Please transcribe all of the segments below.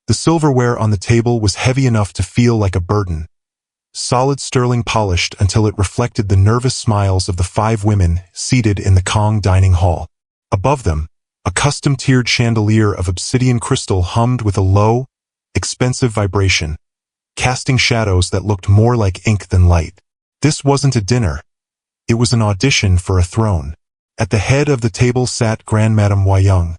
The silverware on the table was heavy enough to feel like a burden, solid sterling polished until it reflected the nervous smiles of the 5 women seated in the Kong dining hall. Above them, a custom-tiered chandelier of obsidian crystal hummed with a low, expensive vibration, casting shadows that looked more like ink than light. This wasn't a dinner. It was an audition for a throne. At the head of the table sat Grandmadame Wayang,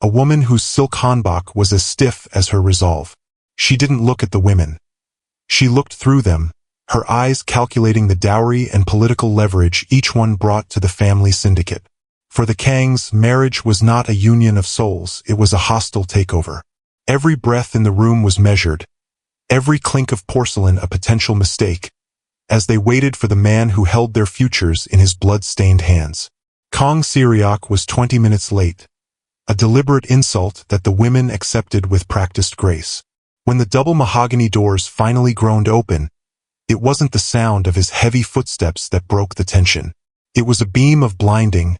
a woman whose silk hanbok was as stiff as her resolve. She didn't look at the women. She looked through them, her eyes calculating the dowry and political leverage each one brought to the family syndicate. For the Kangs, marriage was not a union of souls, it was a hostile takeover. Every breath in the room was measured, every clink of porcelain a potential mistake, as they waited for the man who held their futures in his blood-stained hands. Kong Siriak was 20 minutes late, a deliberate insult that the women accepted with practiced grace. When the double mahogany doors finally groaned open, it wasn't the sound of his heavy footsteps that broke the tension. It was a beam of blinding,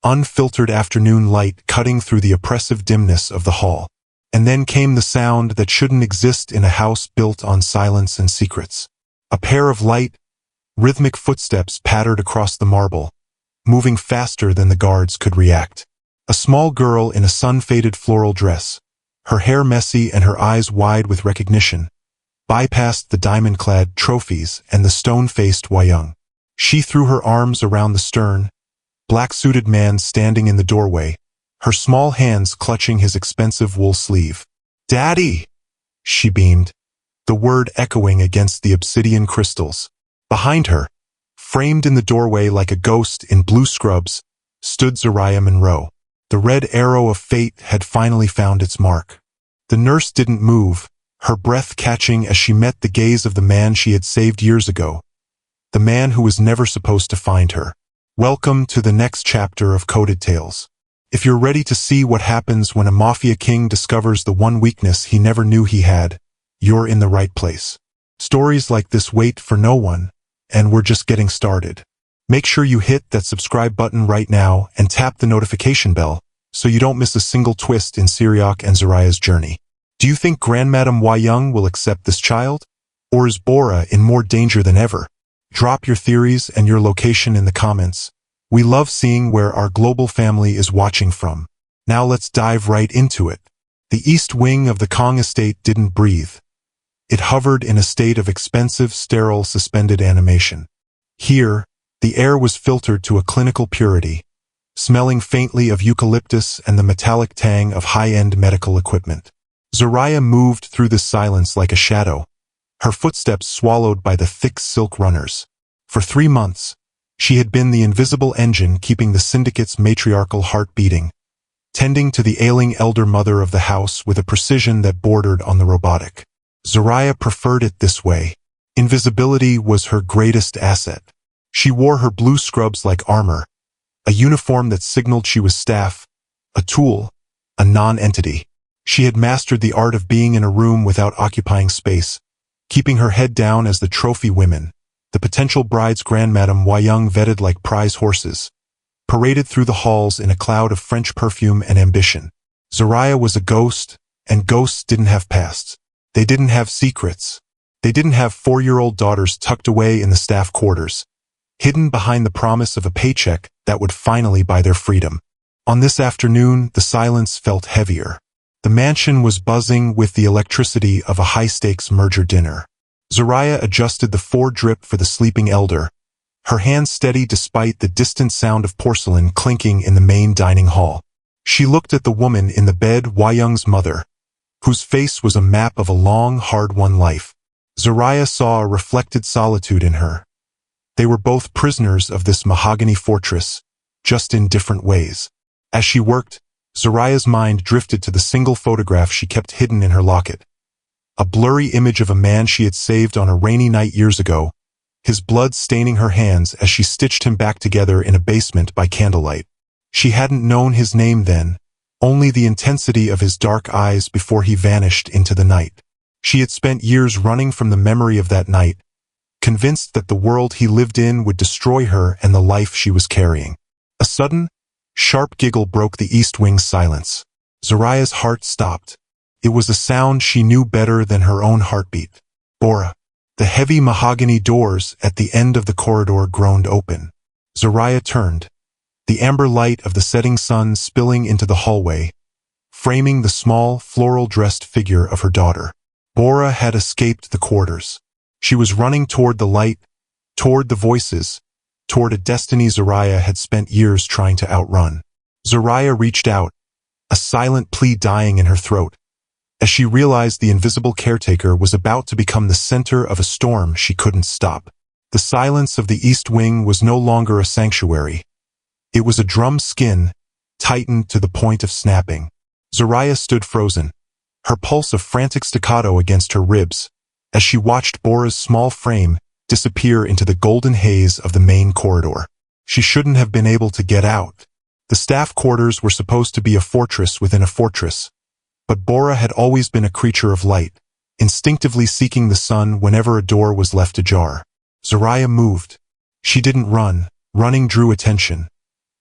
unfiltered afternoon light cutting through the oppressive dimness of the hall. And then came the sound that shouldn't exist in a house built on silence and secrets. A pair of light, rhythmic footsteps pattered across the marble, moving faster than the guards could react. A small girl in a sun-faded floral dress, her hair messy and her eyes wide with recognition, bypassed the diamond-clad trophies and the stone-faced Wayang. She threw her arms around the stern, black-suited man standing in the doorway, her small hands clutching his expensive wool sleeve. "Daddy!" she beamed, the word echoing against the obsidian crystals. Behind her, framed in the doorway like a ghost in blue scrubs, stood Zariah Monroe. The red arrow of fate had finally found its mark. The nurse didn't move, her breath catching as she met the gaze of the man she had saved years ago, the man who was never supposed to find her. Welcome to the next chapter of Coded Tales. If you're ready to see what happens when a Mafia king discovers the one weakness he never knew he had, you're in the right place. Stories like this wait for no one, and we're just getting started. Make sure you hit that subscribe button right now and tap the notification bell so you don't miss a single twist in Siriak and Zariah's journey. Do you think Grandmadame Wayang will accept this child? Or is Bora in more danger than ever? Drop your theories and your location in the comments. We love seeing where our global family is watching from. Now let's dive right into it. The east wing of the Kong estate didn't breathe. It hovered in a state of expensive, sterile, suspended animation. Here, the air was filtered to a clinical purity, smelling faintly of eucalyptus and the metallic tang of high-end medical equipment. Zariah moved through the silence like a shadow, her footsteps swallowed by the thick silk runners. For 3 months, she had been the invisible engine keeping the syndicate's matriarchal heart beating, tending to the ailing elder mother of the house with a precision that bordered on the robotic. Zariah preferred it this way. Invisibility was her greatest asset. She wore her blue scrubs like armor, a uniform that signaled she was staff, a tool, a non-entity. She had mastered the art of being in a room without occupying space, keeping her head down as the trophy women, the potential bride's Grandmadame Wayang vetted like prize horses, paraded through the halls in a cloud of French perfume and ambition. Zariah was a ghost, and ghosts didn't have pasts. They didn't have secrets. They didn't have 4-year-old daughters tucked away in the staff quarters, hidden behind the promise of a paycheck that would finally buy their freedom. On this afternoon, the silence felt heavier. The mansion was buzzing with the electricity of a high-stakes merger dinner. Zariah adjusted the 4-drip for the sleeping elder, her hands steady despite the distant sound of porcelain clinking in the main dining hall. She looked at the woman in the bed, Wayang's mother, whose face was a map of a long, hard-won life. Zariah saw a reflected solitude in her. They were both prisoners of this mahogany fortress, just in different ways. As she worked, Zariah's mind drifted to the single photograph she kept hidden in her locket. A blurry image of a man she had saved on a rainy night years ago, his blood staining her hands as she stitched him back together in a basement by candlelight. She hadn't known his name then, only the intensity of his dark eyes before he vanished into the night. She had spent years running from the memory of that night, convinced that the world he lived in would destroy her and the life she was carrying. A sudden, sharp giggle broke the East Wing's silence. Zariah's heart stopped. It was a sound she knew better than her own heartbeat. Bora. The heavy mahogany doors at the end of the corridor groaned open. Zoraya turned, the amber light of the setting sun spilling into the hallway, framing the small, floral-dressed figure of her daughter. Bora had escaped the quarters. She was running toward the light, toward the voices, toward a destiny Zoraya had spent years trying to outrun. Zoraya reached out, a silent plea dying in her throat, as she realized the invisible caretaker was about to become the center of a storm she couldn't stop. The silence of the East Wing was no longer a sanctuary. It was a drum skin, tightened to the point of snapping. Zoraya stood frozen, her pulse a frantic staccato against her ribs, as she watched Bora's small frame disappear into the golden haze of the main corridor. She shouldn't have been able to get out. The staff quarters were supposed to be a fortress within a fortress, but Bora had always been a creature of light, instinctively seeking the sun whenever a door was left ajar. Zoraya moved. She didn't run. Running drew attention.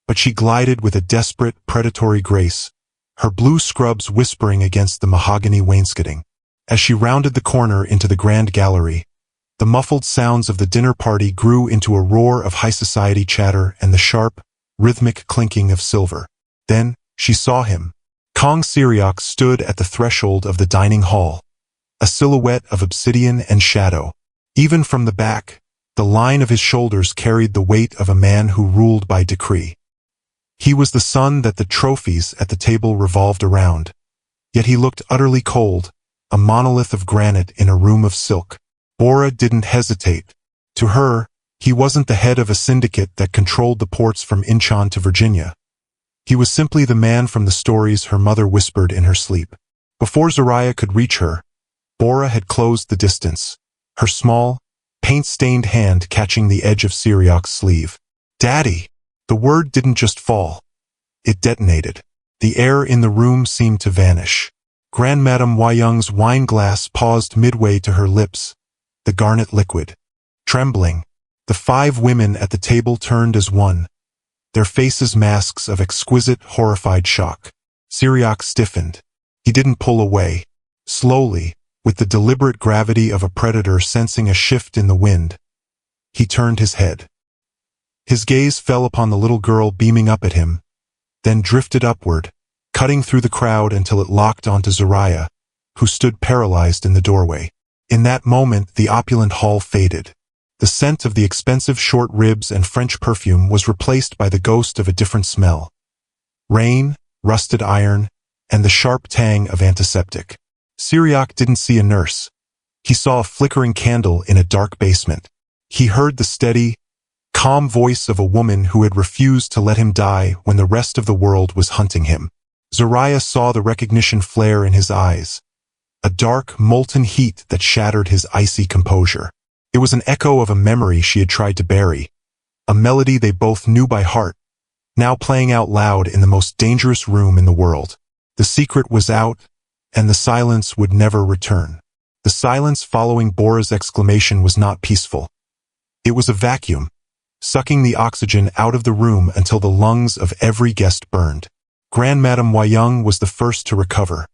But she glided with a desperate, predatory grace, her blue scrubs whispering against the mahogany wainscoting. As she rounded the corner into the grand gallery, the muffled sounds of the dinner party grew into a roar of high society chatter and the sharp, rhythmic clinking of silver. Then, she saw him. Kong Syriac stood at the threshold of the dining hall, a silhouette of obsidian and shadow. Even from the back, the line of his shoulders carried the weight of a man who ruled by decree. He was the sun that the trophies at the table revolved around, yet he looked utterly cold, a monolith of granite in a room of silk. Bora didn't hesitate. To her, he wasn't the head of a syndicate that controlled the ports from Incheon to Virginia. He was simply the man from the stories her mother whispered in her sleep. Before Zoraya could reach her, Bora had closed the distance, her small, paint-stained hand catching the edge of Syriac's sleeve. "Daddy!" The word didn't just fall. It detonated. The air in the room seemed to vanish. Grandmadame Wayung's wine glass paused midway to her lips, the garnet liquid. Trembling, the 5 women at the table turned as one, their faces masks of exquisite, horrified shock. Syriac stiffened. He didn't pull away. Slowly, with the deliberate gravity of a predator sensing a shift in the wind, he turned his head. His gaze fell upon the little girl beaming up at him, then drifted upward, cutting through the crowd until it locked onto Zoraya, who stood paralyzed in the doorway. In that moment, the opulent hall faded. The scent of the expensive short ribs and French perfume was replaced by the ghost of a different smell. Rain, rusted iron, and the sharp tang of antiseptic. Syriac didn't see a nurse. He saw a flickering candle in a dark basement. He heard the steady, calm voice of a woman who had refused to let him die when the rest of the world was hunting him. Zoraya saw the recognition flare in his eyes, a dark, molten heat that shattered his icy composure. It was an echo of a memory she had tried to bury, a melody they both knew by heart, now playing out loud in the most dangerous room in the world. The secret was out, and the silence would never return. The silence following Bora's exclamation was not peaceful. It was a vacuum, sucking the oxygen out of the room until the lungs of every guest burned. Grandmadame Wayung was the first to recover,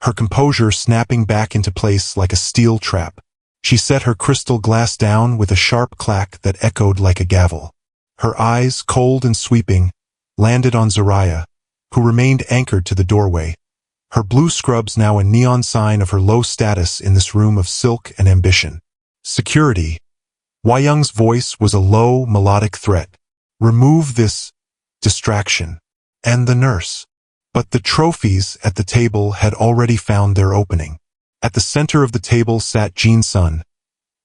her composure snapping back into place like a steel trap. She set her crystal glass down with a sharp clack that echoed like a gavel. Her eyes, cold and sweeping, landed on Zoraya, who remained anchored to the doorway, her blue scrubs now a neon sign of her low status in this room of silk and ambition. Security. Wayung's voice was a low, melodic threat. Remove this distraction. And the nurse. But the trophies at the table had already found their opening. At the center of the table sat Jean Sun,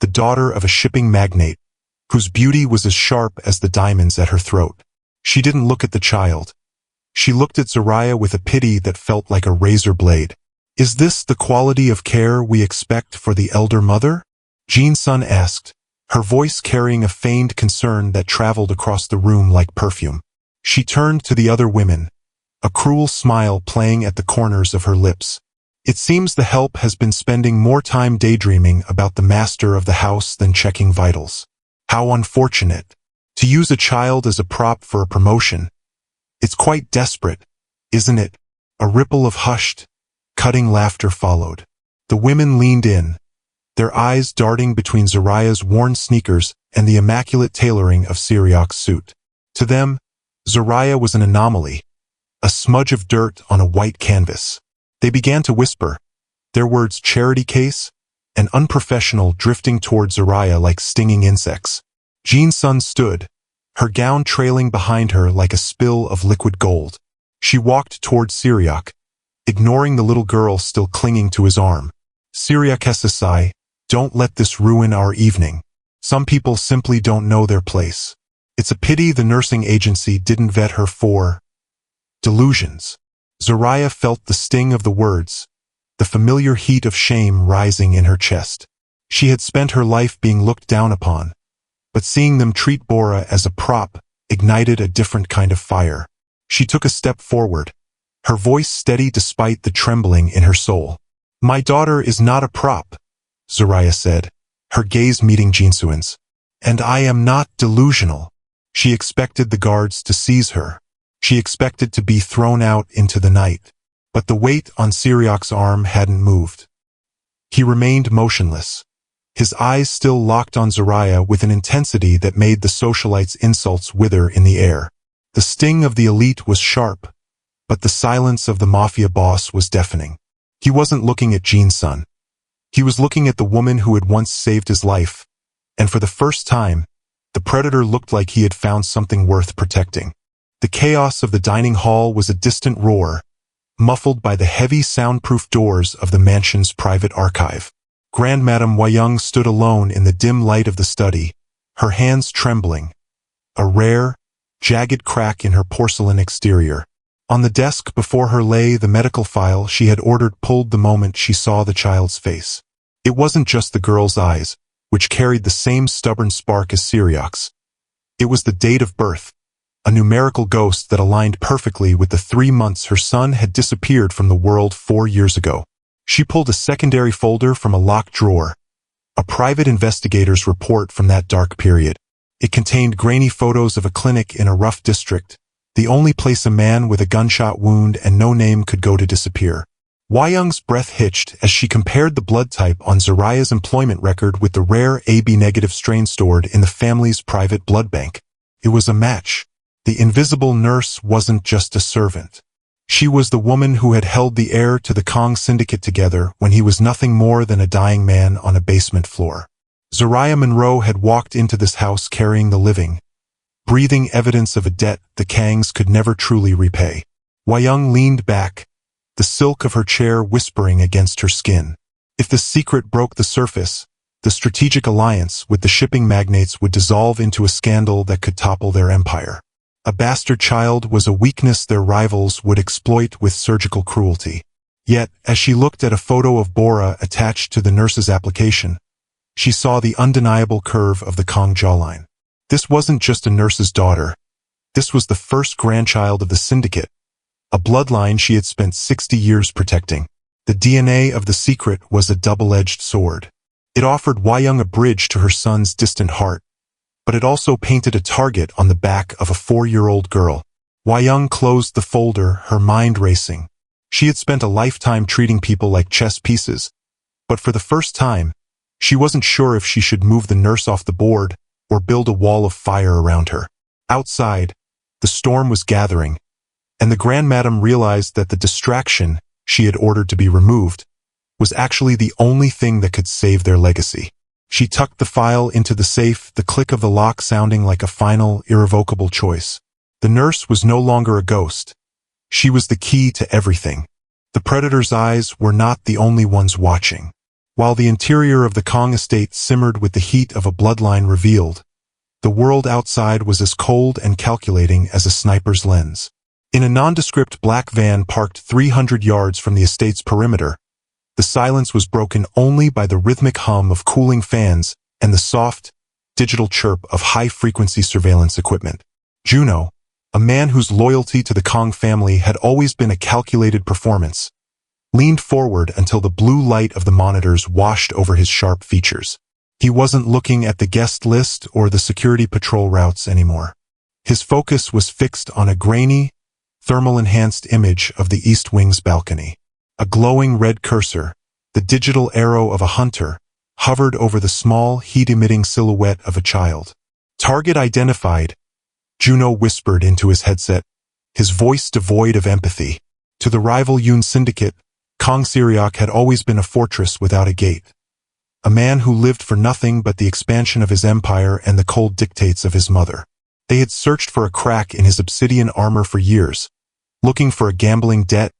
the daughter of a shipping magnate, whose beauty was as sharp as the diamonds at her throat. She didn't look at the child. She looked at Zoraya with a pity that felt like a razor blade. "Is this the quality of care we expect for the elder mother?" Jean Sun asked, her voice carrying a feigned concern that traveled across the room like perfume. She turned to the other women, a cruel smile playing at the corners of her lips. "It seems the help has been spending more time daydreaming about the master of the house than checking vitals. How unfortunate. To use a child as a prop for a promotion. It's quite desperate, isn't it?" A ripple of hushed, Cutting laughter followed. The women leaned in, their eyes darting between Zoraya's worn sneakers and the immaculate tailoring of Syriac's suit. To them, Zoraya was an anomaly, a smudge of dirt on a white canvas. They began to whisper, their words charity case and unprofessional drifting toward Zoraya like stinging insects. Jin-sun stood, her gown trailing behind her like a spill of liquid gold. She walked toward Syriac, ignoring the little girl still clinging to his arm. Syriac Hesasai, don't let this ruin our evening. Some people simply don't know their place. It's a pity the nursing agency didn't vet her for delusions. Zoraya felt the sting of the words, the familiar heat of shame rising in her chest. She had spent her life being looked down upon, but seeing them treat Bora as a prop ignited a different kind of fire. She took a step forward, her voice steady despite the trembling in her soul. My daughter is not a prop, Zoraya said, her gaze meeting Jinsuan's. And I am not delusional. She expected the guards to seize her. She expected to be thrown out into the night. But the weight on Syriac's arm hadn't moved. He remained motionless, his eyes still locked on Zoraya with an intensity that made the socialite's insults wither in the air. The sting of the elite was sharp, but the silence of the Mafia boss was deafening. He wasn't looking at Jin-sun. He was looking at the woman who had once saved his life, and for the first time, the predator looked like he had found something worth protecting. The chaos of the dining hall was a distant roar, muffled by the heavy soundproof doors of the mansion's private archive. Grandmadame Wayang stood alone in the dim light of the study, her hands trembling, a rare, jagged crack in her porcelain exterior. On the desk before her lay the medical file she had ordered pulled the moment she saw the child's face. It wasn't just the girl's eyes, which carried the same stubborn spark as Syriac's. It was the date of birth, a numerical ghost that aligned perfectly with the 3 months her son had disappeared from the world 4 years ago. She pulled a secondary folder from a locked drawer, a private investigator's report from that dark period. It contained grainy photos of a clinic in a rough district, the only place a man with a gunshot wound and no name could go to disappear. Wayang's breath hitched as she compared the blood type on Zoraya's employment record with the rare AB-negative strain stored in the family's private blood bank. It was a match. The invisible nurse wasn't just a servant. She was the woman who had held the heir to the Kong syndicate together when he was nothing more than a dying man on a basement floor. Zoraya Monroe had walked into this house carrying the living, breathing evidence of a debt the Kangs could never truly repay. Wayang leaned back, the silk of her chair whispering against her skin. If the secret broke the surface, the strategic alliance with the shipping magnates would dissolve into a scandal that could topple their empire. A bastard child was a weakness their rivals would exploit with surgical cruelty. Yet, as she looked at a photo of Bora attached to the nurse's application, she saw the undeniable curve of the Kong jawline. This wasn't just a nurse's daughter. This was the first grandchild of the syndicate, a bloodline she had spent 60 years protecting. The DNA of the secret was a double-edged sword. It offered Wayang a bridge to her son's distant heart, but it also painted a target on the back of a 4-year-old girl. Wayang closed the folder, her mind racing. She had spent a lifetime treating people like chess pieces, but for the first time, she wasn't sure if she should move the nurse off the board or build a wall of fire around her. Outside, the storm was gathering, and the grandmadam realized that the distraction she had ordered to be removed was actually the only thing that could save their legacy. She tucked the file into the safe, the click of the lock sounding like a final, irrevocable choice. The nurse was no longer a ghost. She was the key to everything. The predator's eyes were not the only ones watching. While the interior of the Kong estate simmered with the heat of a bloodline revealed, the world outside was as cold and calculating as a sniper's lens. In a nondescript black van parked 300 yards from the estate's perimeter, the silence was broken only by the rhythmic hum of cooling fans and the soft, digital chirp of high-frequency surveillance equipment. Juno, a man whose loyalty to the Kong family had always been a calculated performance, leaned forward until the blue light of the monitors washed over his sharp features. He wasn't looking at the guest list or the security patrol routes anymore. His focus was fixed on a grainy, thermal-enhanced image of the East Wing's balcony. A glowing red cursor, the digital arrow of a hunter, hovered over the small, heat-emitting silhouette of a child. "Target identified," Juno whispered into his headset, his voice devoid of empathy. To the rival Yoon Syndicate, Kong Syriac had always been a fortress without a gate. A man who lived for nothing but the expansion of his empire and the cold dictates of his mother. They had searched for a crack in his obsidian armor for years, looking for a gambling debt,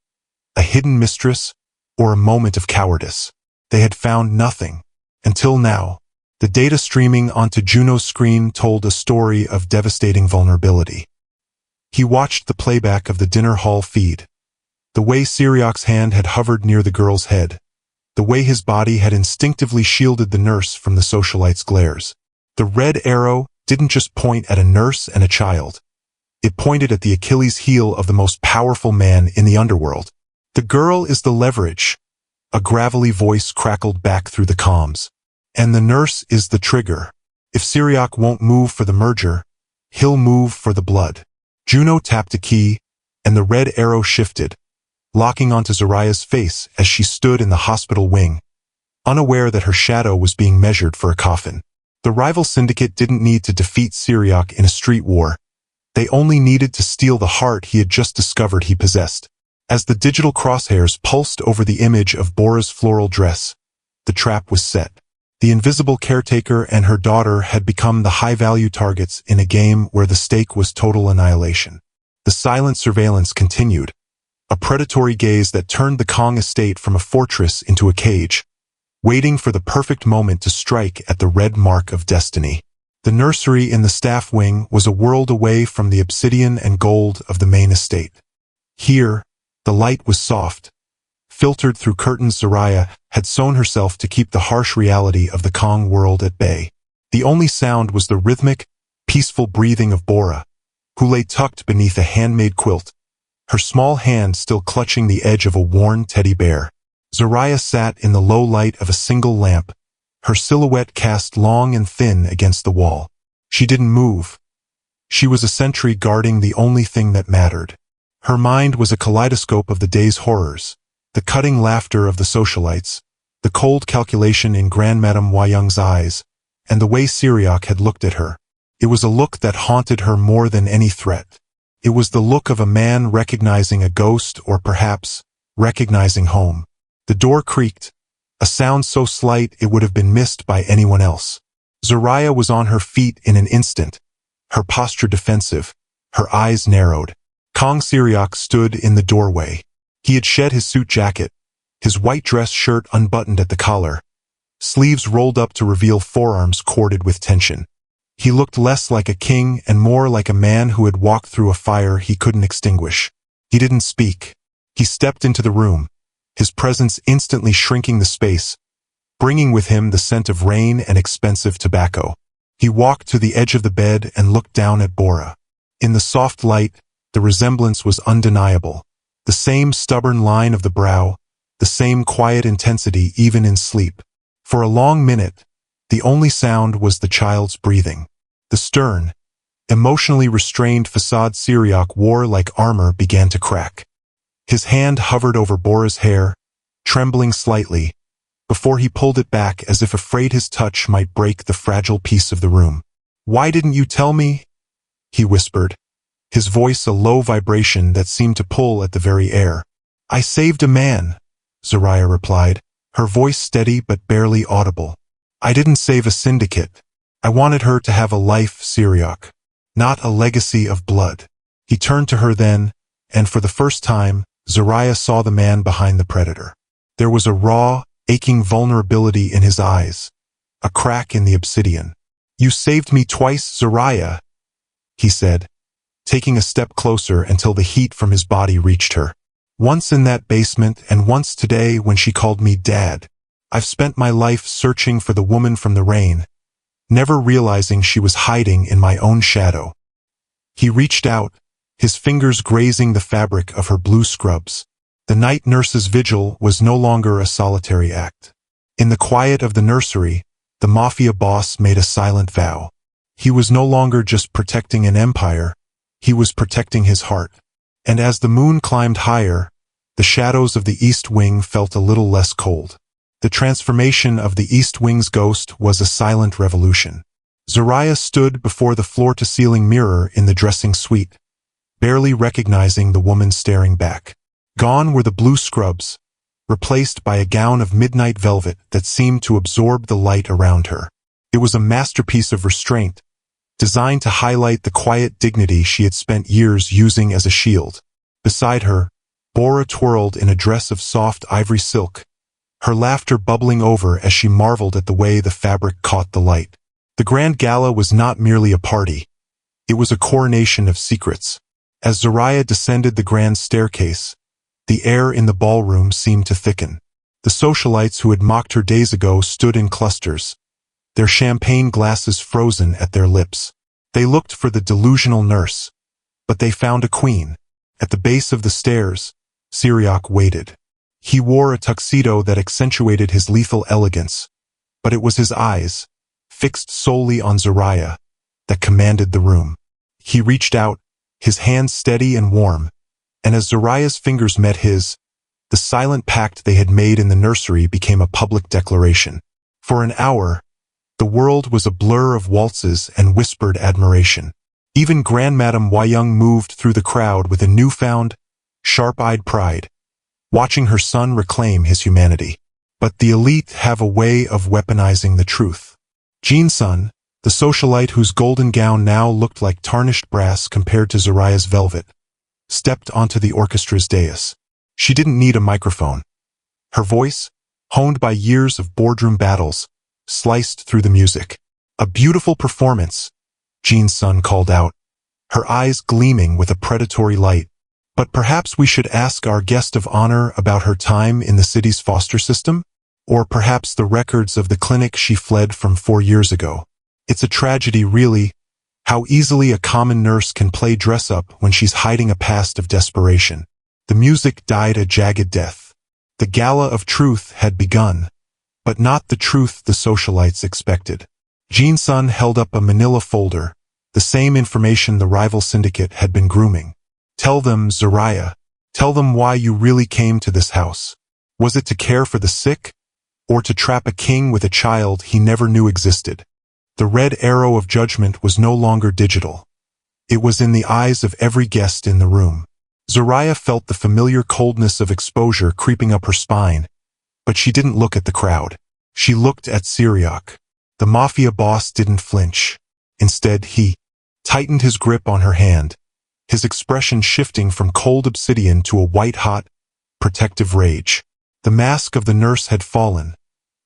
a hidden mistress, or a moment of cowardice. They had found nothing. Until now, the data streaming onto Juno's screen told a story of devastating vulnerability. He watched the playback of the dinner hall feed. The way Syriac's hand had hovered near the girl's head. The way his body had instinctively shielded the nurse from the socialite's glares. The red arrow didn't just point at a nurse and a child. It pointed at the Achilles heel of the most powerful man in the underworld. "The girl is the leverage," a gravelly voice crackled back through the comms. "And the nurse is the trigger. If Syriac won't move for the merger, he'll move for the blood." Juno tapped a key, and the red arrow shifted, locking onto Zoraya's face as she stood in the hospital wing, unaware that her shadow was being measured for a coffin. The rival syndicate didn't need to defeat Syriac in a street war. They only needed to steal the heart he had just discovered he possessed. As the digital crosshairs pulsed over the image of Bora's floral dress, the trap was set. The invisible caretaker and her daughter had become the high-value targets in a game where the stake was total annihilation. The silent surveillance continued, a predatory gaze that turned the Kong estate from a fortress into a cage, waiting for the perfect moment to strike at the red mark of destiny. The nursery in the staff wing was a world away from the obsidian and gold of the main estate. Here, the light was soft. Filtered through curtains, Zoraya had sewn herself to keep the harsh reality of the Kong world at bay. The only sound was the rhythmic, peaceful breathing of Bora, who lay tucked beneath a handmade quilt, her small hand still clutching the edge of a worn teddy bear. Zoraya sat in the low light of a single lamp, her silhouette cast long and thin against the wall. She didn't move. She was a sentry guarding the only thing that mattered. Her mind was a kaleidoscope of the day's horrors, the cutting laughter of the socialites, the cold calculation in Grandmadame Wayang's eyes, and the way Syriac had looked at her. It was a look that haunted her more than any threat. It was the look of a man recognizing a ghost, or perhaps recognizing home. The door creaked, a sound so slight it would have been missed by anyone else. Zoraya was on her feet in an instant, her posture defensive, her eyes narrowed. Kong Syriac stood in the doorway. He had shed his suit jacket, his white dress shirt unbuttoned at the collar, sleeves rolled up to reveal forearms corded with tension. He looked less like a king and more like a man who had walked through a fire he couldn't extinguish. He didn't speak. He stepped into the room, his presence instantly shrinking the space, bringing with him the scent of rain and expensive tobacco. He walked to the edge of the bed and looked down at Bora. In the soft light, the resemblance was undeniable. The same stubborn line of the brow, the same quiet intensity even in sleep. For a long minute, the only sound was the child's breathing. The stern, emotionally restrained facade Syriac wore like armor began to crack. His hand hovered over Bora's hair, trembling slightly, before he pulled it back as if afraid his touch might break the fragile peace of the room. "Why didn't you tell me?" he whispered, his voice a low vibration that seemed to pull at the very air. "I saved a man," Zoraya replied, her voice steady but barely audible. "I didn't save a syndicate. I wanted her to have a life, Syriac, not a legacy of blood." He turned to her then, and for the first time, Zoraya saw the man behind the predator. There was a raw, aching vulnerability in his eyes, a crack in the obsidian. "You saved me twice, Zoraya," he said, taking a step closer until the heat from his body reached her. "Once in that basement and once today when she called me Dad. I've spent my life searching for the woman from the rain, never realizing she was hiding in my own shadow." He reached out, his fingers grazing the fabric of her blue scrubs. The night nurse's vigil was no longer a solitary act. In the quiet of the nursery, the Mafia boss made a silent vow. He was no longer just protecting an empire, he was protecting his heart. And as the moon climbed higher, the shadows of the East Wing felt a little less cold. The transformation of the East Wing's ghost was a silent revolution. Zoraya stood before the floor-to-ceiling mirror in the dressing suite, barely recognizing the woman staring back. Gone were the blue scrubs, replaced by a gown of midnight velvet that seemed to absorb the light around her. It was a masterpiece of restraint, designed to highlight the quiet dignity she had spent years using as a shield. Beside her, Bora twirled in a dress of soft ivory silk, her laughter bubbling over as she marveled at the way the fabric caught the light. The grand gala was not merely a party. It was a coronation of secrets. As Zoraya descended the grand staircase, the air in the ballroom seemed to thicken. The socialites who had mocked her days ago stood in clusters, their champagne glasses frozen at their lips. They looked for the delusional nurse, but they found a queen. At the base of the stairs, Syriac waited. He wore a tuxedo that accentuated his lethal elegance, but it was his eyes, fixed solely on Zoraya, that commanded the room. He reached out, his hands steady and warm, and as Zoraya's fingers met his, the silent pact they had made in the nursery became a public declaration. For an hour, the world was a blur of waltzes and whispered admiration. Even Grandmadame Wayang moved through the crowd with a newfound, sharp-eyed pride, watching her son reclaim his humanity. But the elite have a way of weaponizing the truth. Jin-sun, the socialite whose golden gown now looked like tarnished brass compared to Zoraya's velvet, stepped onto the orchestra's dais. She didn't need a microphone. Her voice, honed by years of boardroom battles, sliced through the music. "A beautiful performance," Jin-sun called out, her eyes gleaming with a predatory light. "But perhaps we should ask our guest of honor about her time in the city's foster system? Or perhaps the records of the clinic she fled from 4 years ago. It's a tragedy, really, how easily a common nurse can play dress-up when she's hiding a past of desperation." The music died a jagged death. The gala of truth had begun, but not the truth the socialites expected. Jin-sun held up a manila folder, the same information the rival syndicate had been grooming. "Tell them, Zoraya. Tell them why you really came to this house. Was it to care for the sick, or to trap a king with a child he never knew existed?" The red arrow of judgment was no longer digital. It was in the eyes of every guest in the room. Zoraya felt the familiar coldness of exposure creeping up her spine, but she didn't look at the crowd. She looked at Syriac. The Mafia boss didn't flinch. Instead, he tightened his grip on her hand, his expression shifting from cold obsidian to a white-hot, protective rage. The mask of the nurse had fallen,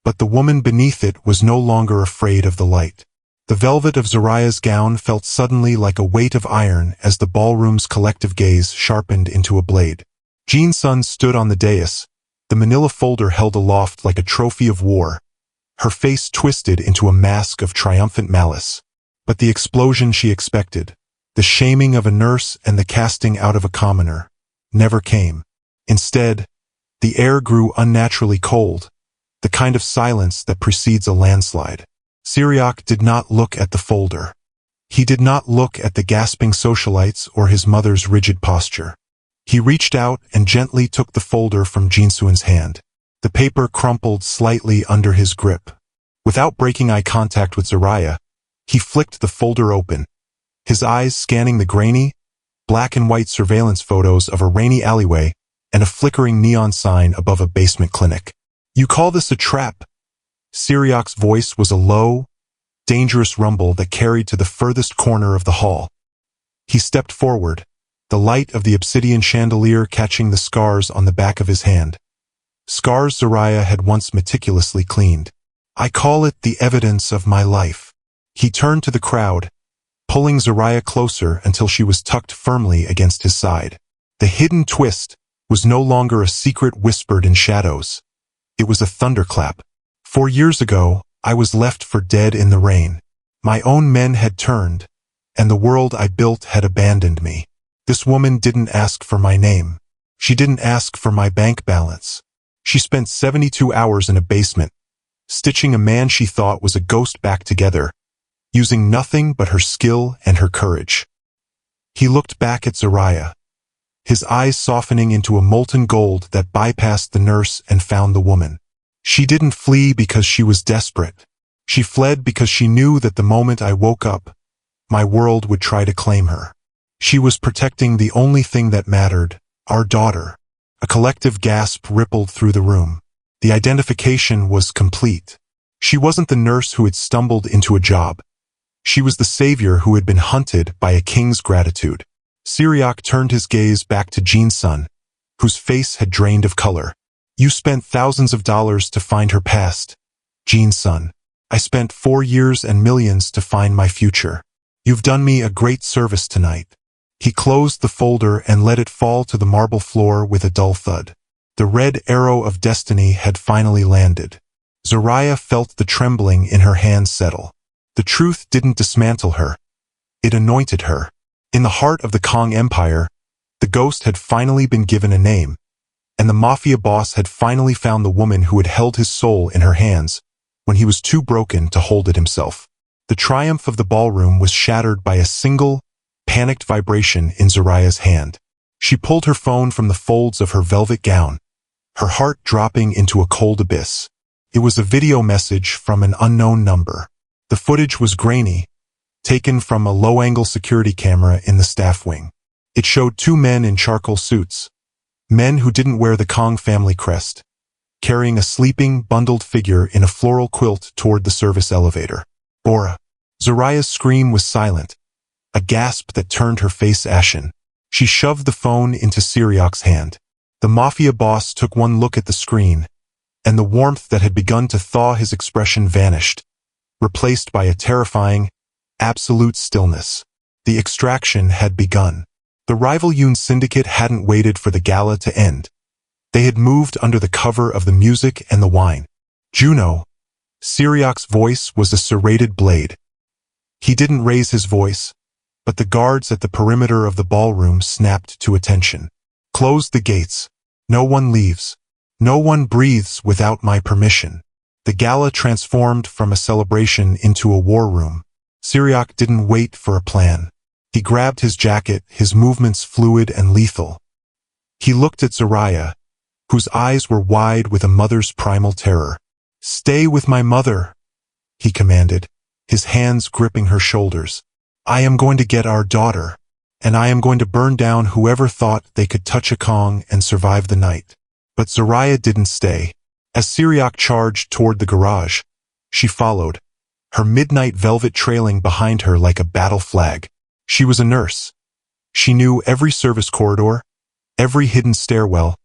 but the woman beneath it was no longer afraid of the light. The velvet of Zoraya's gown felt suddenly like a weight of iron as the ballroom's collective gaze sharpened into a blade. Jin-sun stood on the dais, the manila folder held aloft like a trophy of war, her face twisted into a mask of triumphant malice. But the explosion she expected, the shaming of a nurse and the casting out of a commoner, never came. Instead, the air grew unnaturally cold, the kind of silence that precedes a landslide. Syriac did not look at the folder. He did not look at the gasping socialites or his mother's rigid posture. He reached out and gently took the folder from Jinsun's hand. The paper crumpled slightly under his grip. Without breaking eye contact with Zoraya, he flicked the folder open, his eyes scanning the grainy, black and white surveillance photos of a rainy alleyway and a flickering neon sign above a basement clinic. "You call this a trap?" Syriac's voice was a low, dangerous rumble that carried to the furthest corner of the hall. He stepped forward, the light of the obsidian chandelier catching the scars on the back of his hand. Scars Zoraya had once meticulously cleaned. "I call it the evidence of my life." He turned to the crowd, pulling Zoraya closer until she was tucked firmly against his side. The hidden twist was no longer a secret whispered in shadows. It was a thunderclap. 4 years ago, I was left for dead in the rain. My own men had turned, and the world I built had abandoned me. This woman didn't ask for my name. She didn't ask for my bank balance. She spent 72 hours in a basement, stitching a man she thought was a ghost back together, using nothing but her skill and her courage. He looked back at Zoraya, his eyes softening into a molten gold that bypassed the nurse and found the woman. She didn't flee because she was desperate. She fled because she knew that the moment I woke up, my world would try to claim her. She was protecting the only thing that mattered, our daughter. A collective gasp rippled through the room. The identification was complete. She wasn't the nurse who had stumbled into a job. She was the savior who had been hunted by a king's gratitude. Syriac turned his gaze back to Jin-sun, whose face had drained of color. You spent thousands of dollars to find her past. Jin-sun. I spent 4 years and millions to find my future. You've done me a great service tonight. He closed the folder and let it fall to the marble floor with a dull thud. The red arrow of destiny had finally landed. Zoraya felt the trembling in her hands settle. The truth didn't dismantle her. It anointed her. In the heart of the Kong Empire, the ghost had finally been given a name, and the Mafia boss had finally found the woman who had held his soul in her hands when he was too broken to hold it himself. The triumph of the ballroom was shattered by a single, panicked vibration in Zoraya's hand. She pulled her phone from the folds of her velvet gown, her heart dropping into a cold abyss. It was a video message from an unknown number. The footage was grainy, taken from a low-angle security camera in the staff wing. It showed 2 men in charcoal suits, men who didn't wear the Kong family crest, carrying a sleeping, bundled figure in a floral quilt toward the service elevator. Bora. Zoraya's scream was silent, a gasp that turned her face ashen. She shoved the phone into Syriac's hand. The Mafia boss took one look at the screen, and the warmth that had begun to thaw his expression vanished, replaced by a terrifying, absolute stillness. The extraction had begun. The rival Yoon syndicate hadn't waited for the gala to end. They had moved under the cover of the music and the wine. Juno. Syriac's voice was a serrated blade. He didn't raise his voice, but the guards at the perimeter of the ballroom snapped to attention. Close the gates. No one leaves. No one breathes without my permission. The gala transformed from a celebration into a war room. Syriac didn't wait for a plan. He grabbed his jacket, his movements fluid and lethal. He looked at Zoraya, whose eyes were wide with a mother's primal terror. Stay with my mother, he commanded, his hands gripping her shoulders. I am going to get our daughter, and I am going to burn down whoever thought they could touch a Kong and survive the night. But Zoraya didn't stay. As Syriac charged toward the garage, she followed, her midnight velvet trailing behind her like a battle flag. She was a nurse. She knew every service corridor, every hidden stairwell,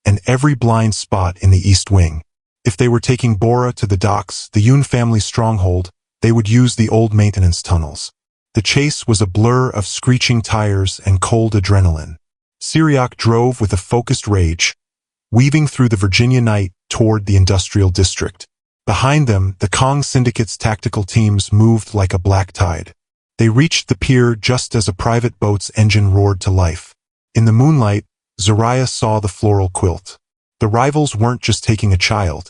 and every blind spot in the East Wing. If they were taking Bora to the docks, the Yoon family stronghold, they would use the old maintenance tunnels. The chase was a blur of screeching tires and cold adrenaline. Syriac drove with a focused rage, weaving through the Virginia night toward the industrial district. Behind them, the Kong Syndicate's tactical teams moved like a black tide. They reached the pier just as a private boat's engine roared to life. In the moonlight, Zoraya saw the floral quilt. The rivals weren't just taking a child.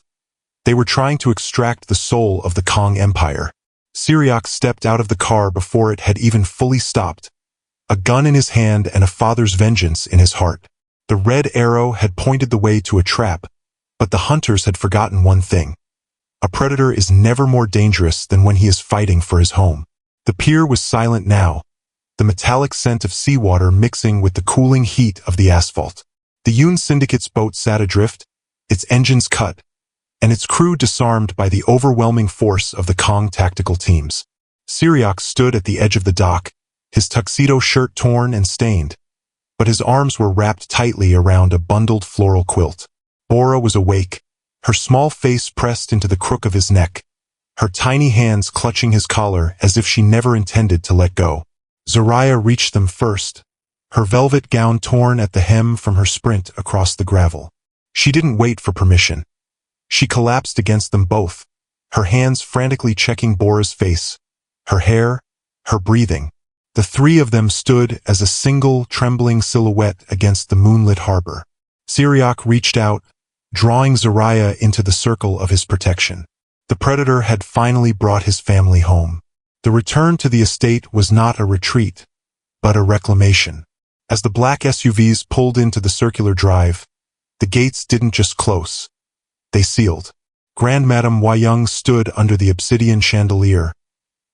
They were trying to extract the soul of the Kong Empire. Syriac stepped out of the car before it had even fully stopped, a gun in his hand and a father's vengeance in his heart. The red arrow had pointed the way to a trap, but the hunters had forgotten one thing. A predator is never more dangerous than when he is fighting for his home. The pier was silent now, the metallic scent of seawater mixing with the cooling heat of the asphalt. The Yoon Syndicate's boat sat adrift, its engines cut, and its crew disarmed by the overwhelming force of the Kong tactical teams. Syriac stood at the edge of the dock, his tuxedo shirt torn and stained, but his arms were wrapped tightly around a bundled floral quilt. Bora was awake, her small face pressed into the crook of his neck, her tiny hands clutching his collar as if she never intended to let go. Zoraya reached them first, her velvet gown torn at the hem from her sprint across the gravel. She didn't wait for permission. She collapsed against them both, her hands frantically checking Bora's face, her hair, her breathing. The three of them stood as a single, trembling silhouette against the moonlit harbor. Syriac reached out, drawing Zoraya into the circle of his protection. The predator had finally brought his family home. The return to the estate was not a retreat, but a reclamation. As the black SUVs pulled into the circular drive, the gates didn't just close. They sealed. Grand Madame Wayang stood under the obsidian chandelier,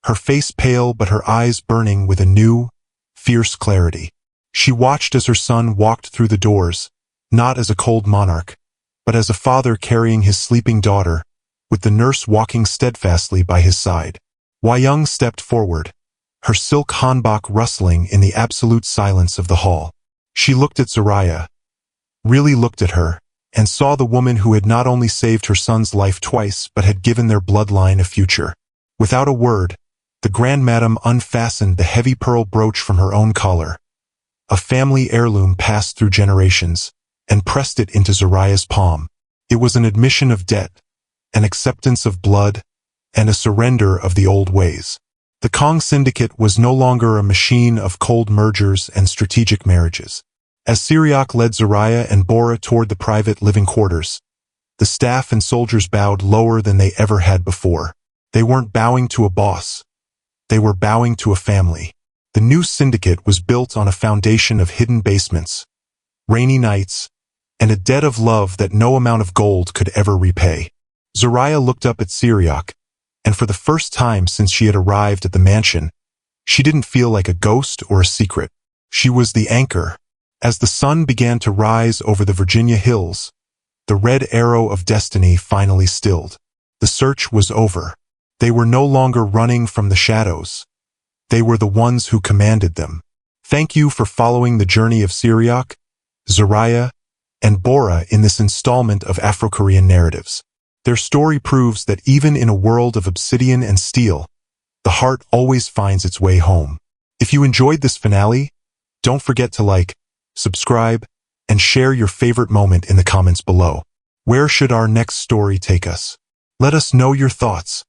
her face pale but her eyes burning with a new, fierce clarity. She watched as her son walked through the doors, not as a cold monarch, but as a father carrying his sleeping daughter, with the nurse walking steadfastly by his side. Wayang stepped forward, her silk hanbok rustling in the absolute silence of the hall. She looked at Zoraya, really looked at her, and saw the woman who had not only saved her son's life twice but had given their bloodline a future. Without a word, the Grand Madame unfastened the heavy pearl brooch from her own collar, a family heirloom passed through generations, and pressed it into Zoraya's palm. It was an admission of debt, an acceptance of blood, and a surrender of the old ways. The Kong Syndicate was no longer a machine of cold mergers and strategic marriages. As Syriac led Zoraya and Bora toward the private living quarters, the staff and soldiers bowed lower than they ever had before. They weren't bowing to a boss. They were bowing to a family. The new syndicate was built on a foundation of hidden basements, rainy nights, and a debt of love that no amount of gold could ever repay. Zoraya looked up at Syriac, and for the first time since she had arrived at the mansion, she didn't feel like a ghost or a secret. She was the anchor. As the sun began to rise over the Virginia hills, the red arrow of destiny finally stilled. The search was over. They were no longer running from the shadows. They were the ones who commanded them. Thank you for following the journey of Syriac, Zoraya, and Bora in this installment of Afro-Korean narratives. Their story proves that even in a world of obsidian and steel, the heart always finds its way home. If you enjoyed this finale, don't forget to like, subscribe, and share your favorite moment in the comments below. Where should our next story take us? Let us know your thoughts.